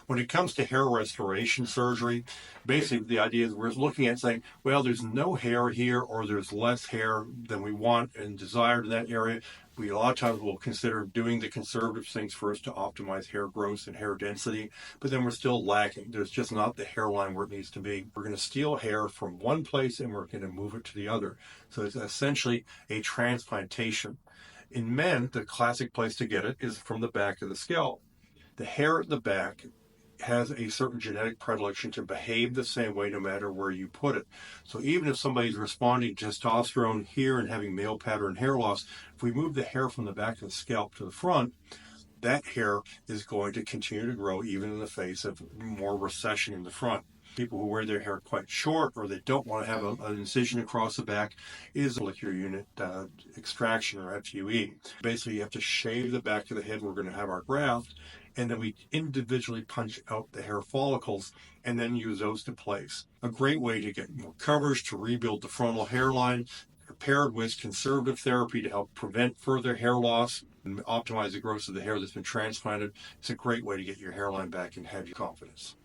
When it comes to hair restoration surgery, basically the idea is we're looking at saying, well, there's no hair here or there's less hair than we want and desired in that area. We a lot of times will consider doing the conservative things first to optimize hair growth and hair density, but then we're still lacking. There's just not the hairline where it needs to be. We're going to steal hair from one place and we're going to move it to the other. So it's essentially a transplantation. In men, the classic place to get it is from the back of the scalp. The hair at the back has a certain genetic predilection to behave the same way no matter where you put it. So even if somebody's responding to testosterone here and having male pattern hair loss, if we move the hair from the back of the scalp to the front, that hair is going to continue to grow even in the face of more recession in the front. People who wear their hair quite short or they don't want to have an incision across the back is a follicular unit extraction or FUE. Basically, you have to shave the back of the head. We're going to have our graft, and then we individually punch out the hair follicles and then use those to place. A great way to get more coverage, to rebuild the frontal hairline, paired with conservative therapy to help prevent further hair loss and optimize the growth of the hair that's been transplanted. It's a great way to get your hairline back and have your confidence.